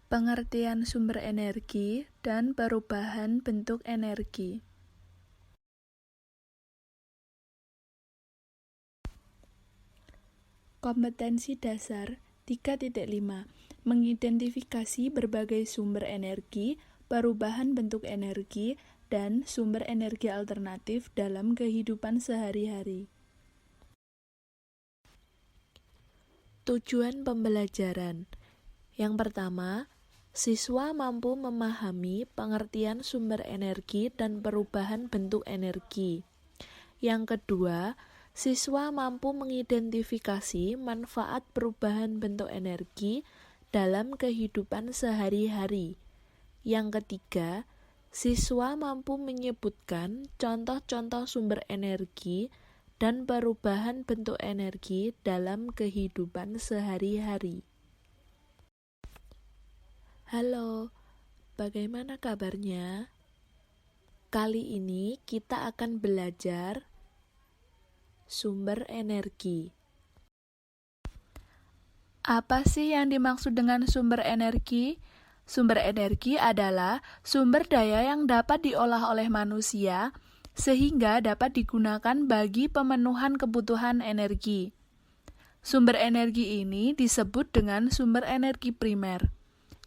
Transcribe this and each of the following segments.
Pengertian sumber energi dan perubahan bentuk energi. Kompetensi dasar 3.5 mengidentifikasi berbagai sumber energi, perubahan bentuk energi, dan sumber energi alternatif dalam kehidupan sehari-hari. Tujuan pembelajaran. Yang pertama, siswa mampu memahami pengertian sumber energi dan perubahan bentuk energi. Yang kedua, siswa mampu mengidentifikasi manfaat perubahan bentuk energi dalam kehidupan sehari-hari. Yang ketiga, siswa mampu menyebutkan contoh-contoh sumber energi dan perubahan bentuk energi dalam kehidupan sehari-hari. Halo, bagaimana kabarnya? Kali ini kita akan belajar sumber energi. Apa sih yang dimaksud dengan sumber energi? Sumber energi adalah sumber daya yang dapat diolah oleh manusia sehingga dapat digunakan bagi pemenuhan kebutuhan energi. Sumber energi ini disebut dengan sumber energi primer,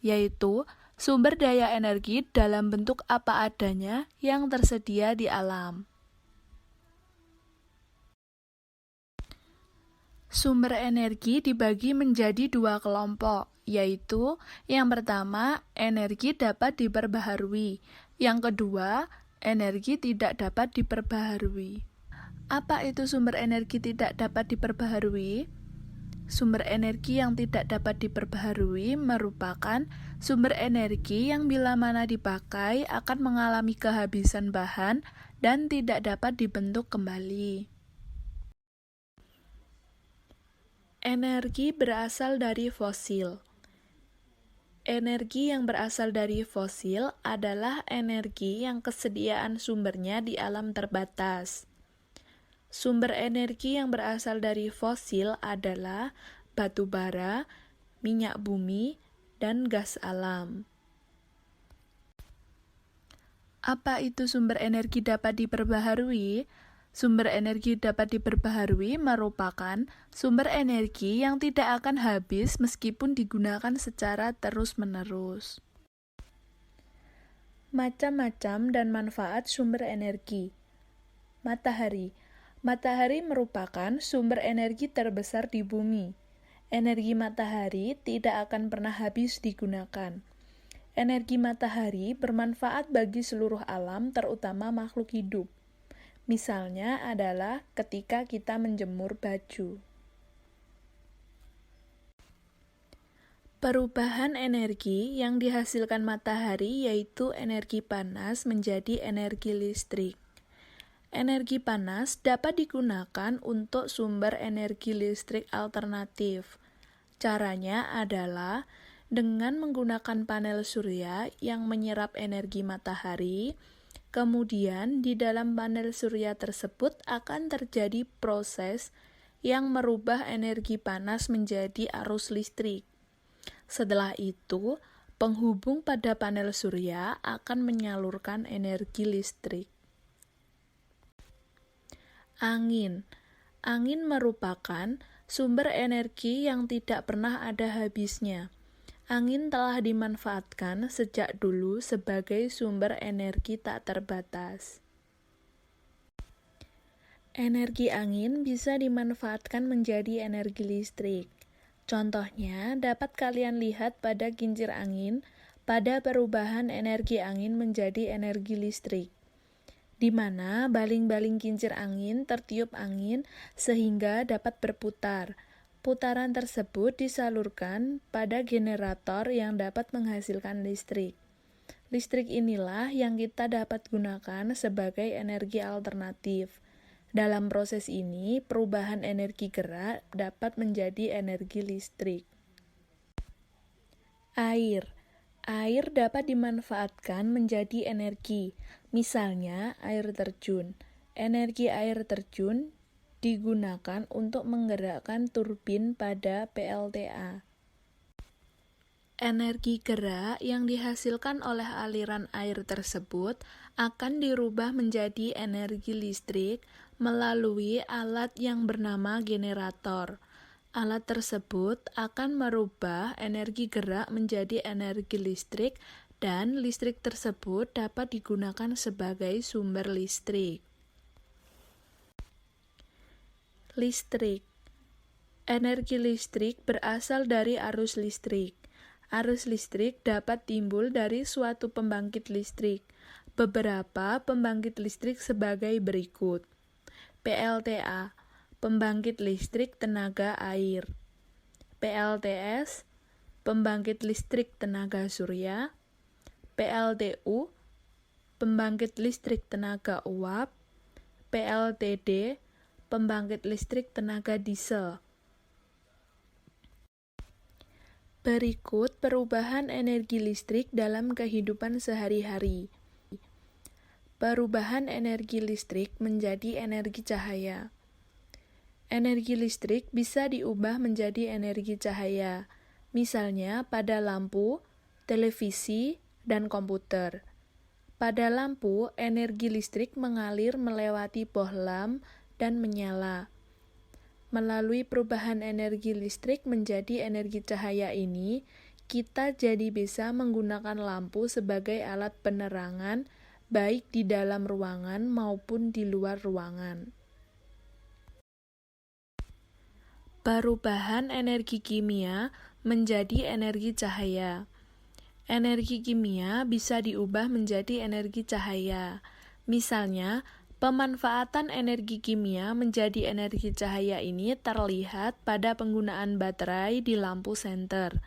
yaitu sumber daya energi dalam bentuk apa adanya yang tersedia di alam. Sumber energi dibagi menjadi dua kelompok, yaitu yang pertama, energi dapat diperbaharui. Yang kedua, energi tidak dapat diperbaharui. Apa itu sumber energi tidak dapat diperbaharui? Sumber energi yang tidak dapat diperbaharui merupakan sumber energi yang bila mana dipakai akan mengalami kehabisan bahan dan tidak dapat dibentuk kembali. Energi berasal dari fosil. Energi yang berasal dari fosil adalah energi yang kesediaan sumbernya di alam terbatas. Sumber energi yang berasal dari fosil adalah batu bara, minyak bumi, dan gas alam. Apa itu sumber energi dapat diperbaharui? Sumber energi dapat diperbaharui merupakan sumber energi yang tidak akan habis meskipun digunakan secara terus-menerus. Macam-macam dan manfaat sumber energi. Matahari. Matahari merupakan sumber energi terbesar di bumi. Energi matahari tidak akan pernah habis digunakan. Energi matahari bermanfaat bagi seluruh alam, terutama makhluk hidup. Misalnya adalah ketika kita menjemur baju. Perubahan energi yang dihasilkan matahari yaitu energi panas menjadi energi listrik. Energi panas dapat digunakan untuk sumber energi listrik alternatif. Caranya adalah dengan menggunakan panel surya yang menyerap energi matahari. Kemudian, di dalam panel surya tersebut akan terjadi proses yang merubah energi panas menjadi arus listrik. Setelah itu, penghubung pada panel surya akan menyalurkan energi listrik. Angin. Angin merupakan sumber energi yang tidak pernah ada habisnya. Angin telah dimanfaatkan sejak dulu sebagai sumber energi tak terbatas. Energi angin bisa dimanfaatkan menjadi energi listrik. Contohnya dapat kalian lihat pada kincir angin pada perubahan energi angin menjadi energi listrik, di mana baling-baling kincir angin tertiup angin sehingga dapat berputar. Putaran tersebut disalurkan pada generator yang dapat menghasilkan listrik. Listrik inilah yang kita dapat gunakan sebagai energi alternatif. Dalam proses ini, perubahan energi gerak dapat menjadi energi listrik. Air. Air dapat dimanfaatkan menjadi energi, misalnya air terjun. Energi air terjun digunakan untuk menggerakkan turbin pada PLTA. Energi gerak yang dihasilkan oleh aliran air tersebut akan dirubah menjadi energi listrik melalui alat yang bernama generator. Alat tersebut akan merubah energi gerak menjadi energi listrik dan listrik tersebut dapat digunakan sebagai sumber listrik. Listrik. Energi listrik berasal dari arus listrik. Arus listrik dapat timbul dari suatu pembangkit listrik. Beberapa pembangkit listrik sebagai berikut. PLTA, pembangkit listrik tenaga air. PLTS, pembangkit listrik tenaga surya. PLTU, pembangkit listrik tenaga uap. PLTD, pembangkit listrik tenaga diesel. Berikut perubahan energi listrik dalam kehidupan sehari-hari. Perubahan energi listrik menjadi energi cahaya. Energi listrik bisa diubah menjadi energi cahaya, misalnya pada lampu, televisi, dan komputer. Pada lampu, energi listrik mengalir melewati bohlam dan menyala. Melalui perubahan energi listrik menjadi energi cahaya ini, kita jadi bisa menggunakan lampu sebagai alat penerangan, baik di dalam ruangan maupun di luar ruangan. Perubahan energi kimia menjadi energi cahaya. Energi kimia bisa diubah menjadi energi cahaya. Misalnya, pemanfaatan energi kimia menjadi energi cahaya ini terlihat pada penggunaan baterai di lampu senter.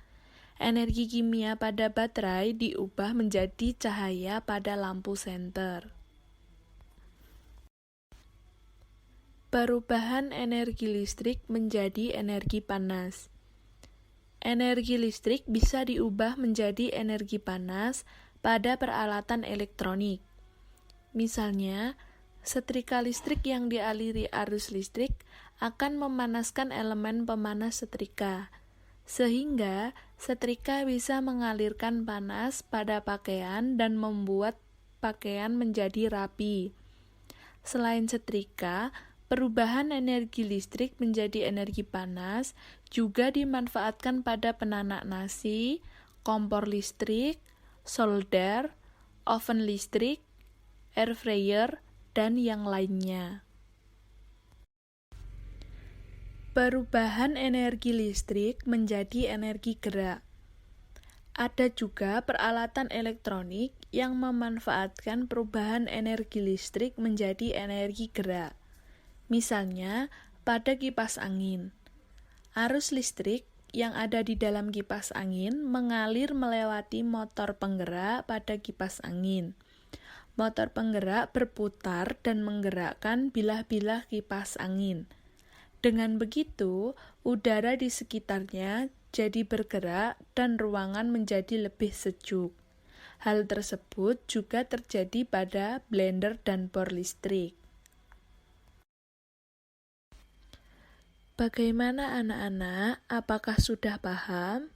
Energi kimia pada baterai diubah menjadi cahaya pada lampu senter. Perubahan energi listrik menjadi energi panas. Energi listrik bisa diubah menjadi energi panas pada peralatan elektronik. Misalnya, setrika listrik yang dialiri arus listrik akan memanaskan elemen pemanas setrika, sehingga setrika bisa mengalirkan panas pada pakaian dan membuat pakaian menjadi rapi. Selain setrika, perubahan energi listrik menjadi energi panas juga dimanfaatkan pada penanak nasi, kompor listrik, solder, oven listrik, air fryer, dan yang lainnya. Perubahan energi listrik menjadi energi gerak. Ada juga peralatan elektronik yang memanfaatkan perubahan energi listrik menjadi energi gerak. Misalnya, pada kipas angin. Arus listrik yang ada di dalam kipas angin mengalir melewati motor penggerak pada kipas angin. Motor penggerak berputar dan menggerakkan bilah-bilah kipas angin. Dengan begitu, udara di sekitarnya jadi bergerak dan ruangan menjadi lebih sejuk. Hal tersebut juga terjadi pada blender dan bor listrik. Bagaimana anak-anak? Apakah sudah paham?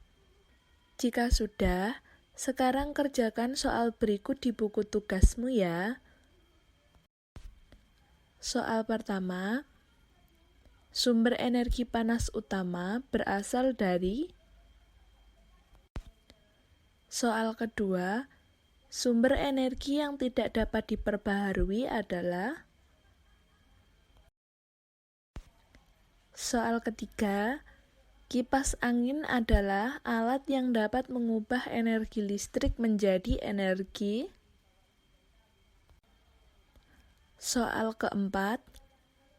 Jika sudah, sekarang kerjakan soal berikut di buku tugasmu ya. Soal pertama, sumber energi panas utama berasal dari. Soal kedua, sumber energi yang tidak dapat diperbaharui adalah. Soal ketiga, kipas angin adalah alat yang dapat mengubah energi listrik menjadi energi. Soal keempat,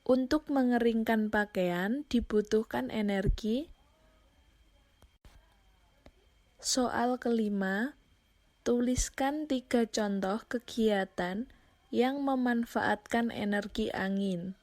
untuk mengeringkan pakaian dibutuhkan energi. Soal kelima, tuliskan 3 contoh kegiatan yang memanfaatkan energi angin.